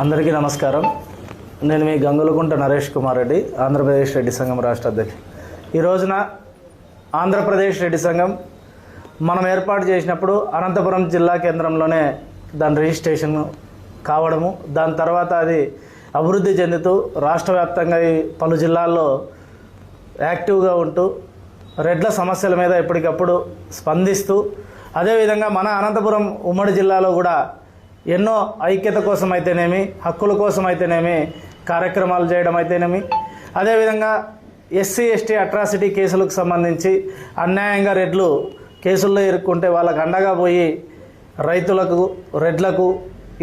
అందరికీ నమస్కారం. నేను మీ గంగులకుంట నరేష్ కుమార్ రెడ్డి, ఆంధ్రప్రదేశ్ రెడ్డి సంఘం రాష్ట్ర అధ్యక్షుడు. ఈ రోజున ఆంధ్రప్రదేశ్ రెడ్డి సంఘం మనం ఏర్పాటు చేసినప్పుడు అనంతపురం జిల్లా కేంద్రంలోనే దాని రిజిస్ట్రేషన్ కావడము, దాని తర్వాత అది అభివృద్ధి చెందుతూ రాష్ట్ర వ్యాప్తంగా పలు జిల్లాల్లో యాక్టివ్గా ఉంటూ రెడ్ల సమస్యల మీద ఎప్పటికప్పుడు స్పందిస్తూ, అదేవిధంగా మన అనంతపురం ఉమ్మడి జిల్లాలో కూడా ఎన్నో ఐక్యత కోసం అయితేనేమి, హక్కుల కోసం అయితేనేమి కార్యక్రమాలు చేయడం అయితేనేమి, అదేవిధంగా ఎస్సీ ఎస్టీ అట్రాసిటీ కేసులకు సంబంధించి అన్యాయంగా రెడ్లు కేసుల్లో ఇరుక్కుంటే వాళ్ళకు అండగా పోయి రైతులకు, రెడ్లకు,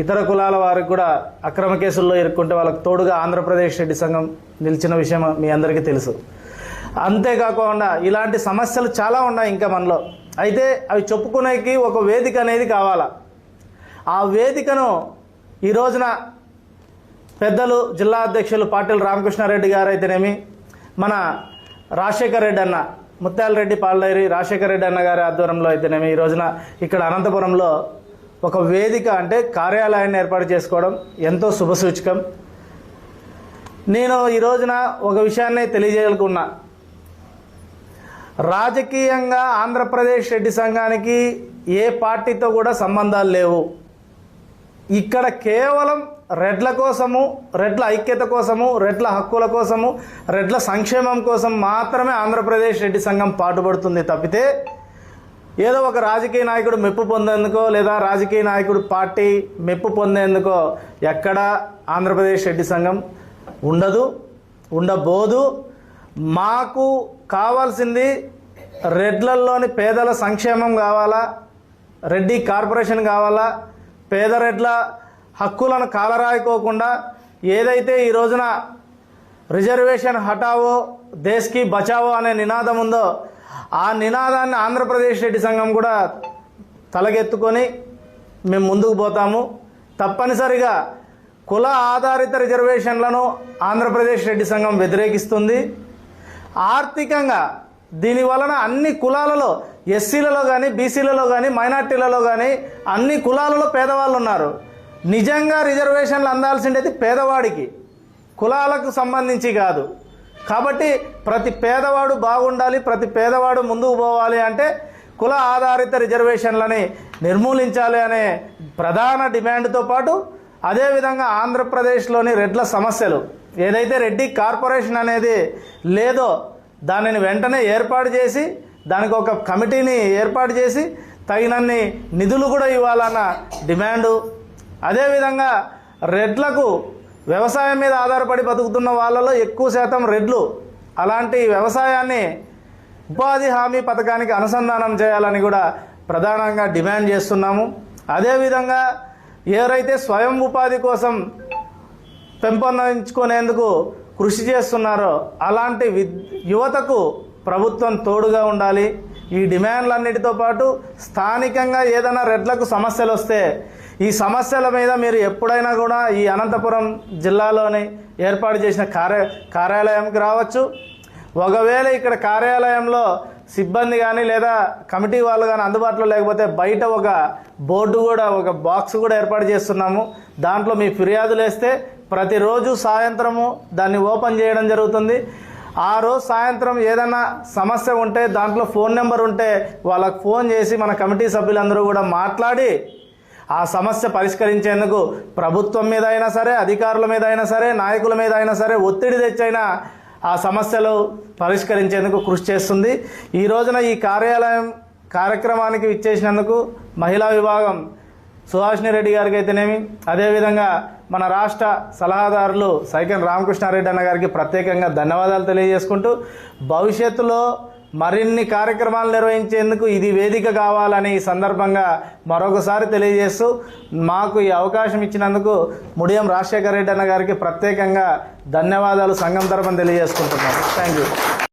ఇతర కులాల వారికి కూడా అక్రమ కేసుల్లో ఇరుక్కుంటే వాళ్ళకు తోడుగా ఆంధ్రప్రదేశ్ రెడ్డి సంఘం నిలిచిన విషయం మీ అందరికీ తెలుసు. అంతేకాకుండా ఇలాంటి సమస్యలు చాలా ఉన్నాయి ఇంకా మనలో. అయితే అవి చెప్పుకునేకి ఒక వేదిక అనేది కావాలా. ఆ వేదికను ఈ రోజున పెద్దలు జిల్లా అధ్యక్షులు పాటిల్ రామకృష్ణారెడ్డి గారు అయితేనేమి, మన రాజశేఖర్ రెడ్డి అన్న, ముత్యాల రెడ్డి పాలడైరి రాజశేఖర్ రెడ్డి అన్న గారి ఆధ్వర్యంలో అయితేనేమి ఈ రోజున ఇక్కడ అనంతపురంలో ఒక వేదిక అంటే కార్యాలయాన్ని ఏర్పాటు చేసుకోవడం ఎంతో శుభసూచకం. నేను ఈ రోజున ఒక విషయాన్ని తెలియజేయాలనుకున్నా. రాజకీయంగా ఆంధ్రప్రదేశ్ రెడ్డి సంఘానికి ఏ పార్టీతో కూడా సంబంధాలు లేవు. ఇక్కడ కేవలం రెడ్ల కోసము, రెడ్ల ఐక్యత కోసము, రెడ్ల హక్కుల కోసము, రెడ్ల సంక్షేమం కోసం మాత్రమే ఆంధ్రప్రదేశ్ రెడ్డి సంఘం పాటుపడుతుంది తప్పితే ఏదో ఒక రాజకీయ నాయకుడు మెప్పు పొందేందుకో లేదా రాజకీయ నాయకుడు పార్టీ మెప్పు పొందేందుకో ఎక్కడా ఆంధ్రప్రదేశ్ రెడ్డి సంఘం ఉండదు, ఉండబోదు. మాకు కావాల్సింది రెడ్లల్లోని పేదల సంక్షేమం కావాలా, రెడ్డి కార్పొరేషన్ కావాలా, పేద రెడ్ల హక్కులను కాలరాయికోకుండా ఏదైతే ఈ రోజున రిజర్వేషన్ హటావో దేశ్కి బచావో అనే నినాదం ఉందో ఆ నినాదాన్ని ఆంధ్రప్రదేశ్ రెడ్డి సంఘం కూడా తలగెత్తుకొని మేము ముందుకు పోతాము. తప్పనిసరిగా కుల ఆధారిత రిజర్వేషన్లను ఆంధ్రప్రదేశ్ రెడ్డి సంఘం వ్యతిరేకిస్తుంది. ఆర్థికంగా దీని వలన అన్ని కులాలలో, ఎస్సీలలో కానీ, బీసీలలో కానీ, మైనార్టీలలో కానీ అన్ని కులాలలో పేదవాళ్ళు ఉన్నారు. నిజంగా రిజర్వేషన్లు అందాల్సిండేది పేదవాడికి, కులాలకు సంబంధించి కాదు. కాబట్టి ప్రతి పేదవాడు బాగుండాలి, ప్రతి పేదవాడు ముందుకు పోవాలి అంటే కుల ఆధారిత రిజర్వేషన్లని నిర్మూలించాలి అనే ప్రధాన డిమాండ్తో పాటు అదేవిధంగా ఆంధ్రప్రదేశ్లోని రెడ్ల సమస్యలు ఏదైతే రెడ్డి కార్పొరేషన్ అనేది లేదో దానిని వెంటనే ఏర్పాటు చేసి దానికి ఒక కమిటీని ఏర్పాటు చేసి తగినన్ని నిధులు కూడా ఇవ్వాలన్న డిమాండు. అదేవిధంగా రెడ్లకు వ్యవసాయం మీద ఆధారపడి బతుకుతున్న వాళ్ళలో ఎక్కువ శాతం రెడ్లు. అలాంటి వ్యవసాయాన్ని ఉపాధి హామీ పథకానికి అనుసంధానం చేయాలని కూడా ప్రధానంగా డిమాండ్ చేస్తున్నాము. అదేవిధంగా ఎవరైతే స్వయం ఉపాధి కోసం పెంపొందించుకునేందుకు కృషి చేస్తున్నారో అలాంటి యువతకు ప్రభుత్వం తోడుగా ఉండాలి. ఈ డిమాండ్లన్నిటితో పాటు స్థానికంగా ఏదైనా రెడ్లకు సమస్యలు వస్తే ఈ సమస్యల మీద మీరు ఎప్పుడైనా కూడా ఈ అనంతపురం జిల్లాలోని ఏర్పాటు చేసిన కార్యాలయంకి రావచ్చు. ఒకవేళ ఇక్కడ కార్యాలయంలో సిబ్బంది కానీ లేదా కమిటీ వాళ్ళు కానీ అందుబాటులో లేకపోతే బయట ఒక బోర్డు కూడా, ఒక బాక్స్ కూడా ఏర్పాటు చేస్తున్నాము. దాంట్లో మీ ఫిర్యాదులు వేస్తే ప్రతిరోజు సాయంత్రము దాన్ని ఓపెన్ చేయడం జరుగుతుంది. ఆ రోజు సాయంత్రం ఏదైనా సమస్య ఉంటే దాంట్లో ఫోన్ నెంబర్ ఉంటే వాళ్ళకు ఫోన్ చేసి మన కమిటీ సభ్యులందరూ కూడా మాట్లాడి ఆ సమస్య పరిష్కరించేందుకు ప్రభుత్వం మీద అయినా సరే, అధికారుల మీద అయినా సరే, నాయకుల మీద అయినా సరే ఒత్తిడి తెచ్చైనా ఆ సమస్యలు పరిష్కరించేందుకు కృషి చేస్తుంది. ఈ రోజున ఈ కార్యక్రమానికి ఇచ్చేసినందుకు మహిళా విభాగం సుహాసిని రెడ్డి గారికి అయితేనేమి, అదేవిధంగా మన రాష్ట్ర సలహాదారులు సైకన్ రామకృష్ణారెడ్డి అన్న గారికి ప్రత్యేకంగా ధన్యవాదాలు తెలియజేసుకుంటూ భవిష్యత్తులో మరిన్ని కార్యక్రమాలు నిర్వహించేందుకు ఇది వేదిక కావాలని ఈ సందర్భంగా మరొకసారి తెలియజేస్తూ మాకు ఈ అవకాశం ఇచ్చినందుకు ముడియం రాజశేఖర్ రెడ్డి అన్న గారికి ప్రత్యేకంగా ధన్యవాదాలు సంఘం తరపున తెలియజేసుకుంటున్నాను. Thank you.